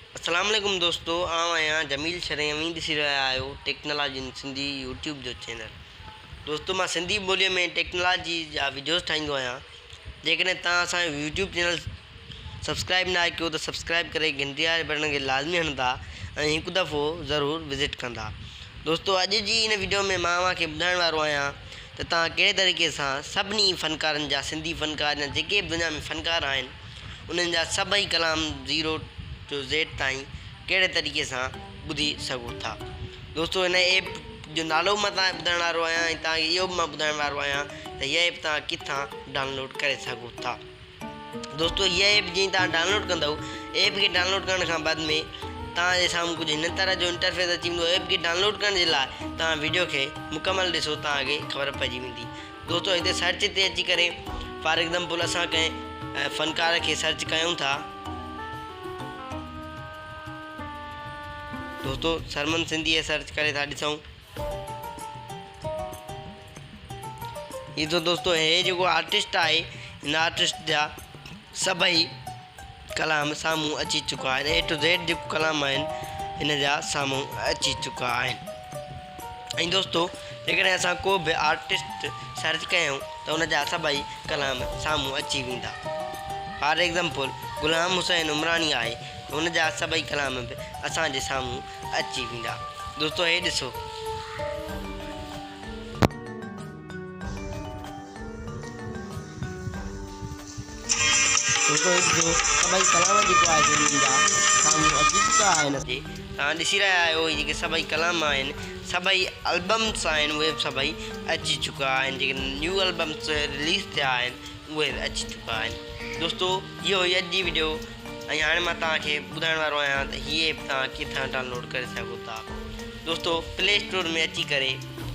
अस्सलाम वालेकुम दोस्तों, आऊं आहियां जमील शरयमी। ॾिसी रहिया आहियो टेक्नोलॉजी इन सिंधी यूट्यूब जो चैनल। दोस्तों, मां सिंधी ॿोलीअ में टेक्नोलॉजी जा वीडियोस ठाहींदो आहियां। जेकॾहिं तव्हां असांजो यूट्यूब चैनल सब्सक्राइब न कयो त सब्सक्राइब करे घंटी वारे बटन खे लाज़मी हणंदा ऐं हिकु दफ़ो ज़रूरु विज़िट कंदा। दोस्तों, अॼु जी इन वीडियो में मां तव्हांखे ॿुधाइण वारो आहियां त तव्हां कहिड़े तरीक़े सां सभिनी फ़नकारनि जा, सिंधी फ़नकार या जेके बि दुनिया में फ़नकार आहिनि, उन्हनि जा सभई कलाम ज़ीरो टू ज़ेड ताईं कहिड़े तरीक़े सां ॿुधी सघो था। दोस्तों, हिन ऐप जो नालो मां तव्हांखे ॿुधाइण वारो आहियां ऐं तव्हांखे इहो बि मां ॿुधाइण वारो आहियां त हीअ ऐप तव्हां किथां डाउनलोड करे सघो था। दोस्तों, हीअ ऐप जीअं तव्हां डाउनलोड कंदव, ऐप खे डाउनलोड करण खां बाद में तव्हांजे साम्हूं कुझु हिन तरह जो इंटरफेस अची वेंदो। ऐप खे डाउनलोड करण जे लाइ तव्हां वीडियो खे मुकमल ॾिसो, तव्हांखे ख़बर पइजी वेंदी। दोस्तों, हिते सर्च ते अची करे फॉर एग्ज़ाम्पल असां कंहिं फ़नकार खे सर्च कयूं था। दोस्तों, सरमन सिंधी सर्च करे था ॾिसूं। ये तो दोस्तों हे जेको आर्टिस्ट आहे, हिन आर्टिस्ट जा सभई कलाम साम्हूं अची चुका आहिनि। ए टू ज़ेड जेको कलाम आहिनि हिन जा साम्हूं अची चुका आहिनि। ऐं दोस्तों, जेकॾहिं असां को बि आर्टिस्ट सर्च कयूं त हुन जा सभई कलाम साम्हूं अची वेंदा। फॉर एग्ज़ाम्पल गुलाम हुसैन उमरानी आहे, हुन जा सभई कलाम बि असांजे साम्हूं अची वेंदा। दोस्तों, हे ॾिसो, सभई कलाम जेको आहे हुननि जा साम्हूं अची चुका आहिनि। तव्हां ॾिसी रहिया आहियो, इहे जेके सभई कलाम आहिनि, सभई एल्बम्स आहिनि, उहे सभई अची चुका आहिनि। जेके न्यू एल्बम्स रिलीज़ थिया आहिनि उहे अची चुका आहिनि। दोस्तों, इहो हुई अॼु जी वीडियो ऐं हाणे मां तव्हांखे ॿुधाइण वारो आहियां त हीअ ऐप तव्हां किथां डाउनलोड करे सघो था। दोस्तों, प्ले स्टोर में अची करे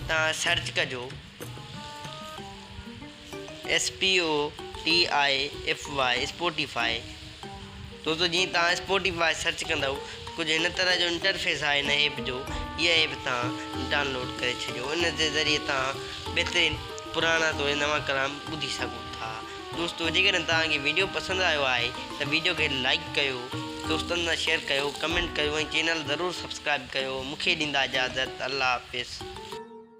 तव्हां सर्च कजो SPOTIFY स्पॉटिफाई। दोस्तों, जीअं तव्हां स्पॉटिफाई सर्च कंदव, कुझु हिन तरह जो इंटरफेस आहे हिन ऐप जो। इहा ऐप तव्हां डाउनलोड करे छॾियो। इन जे ज़रिए तव्हां बहितरीनु पुराणा तो नवां कलाम ॿुधी सघो था। दोस्तों, जेकॾहिं तव्हांखे वीडियो पसंदि आयो आहे त वीडियो खे लाइक कयो, दोस्तनि सां शेयर कयो, कमेंट कयो ऐं चैनल ज़रूरु सब्सक्राइब कयो। मूंखे ॾींदा इजाज़त। अल्लाह हाफ़िज़।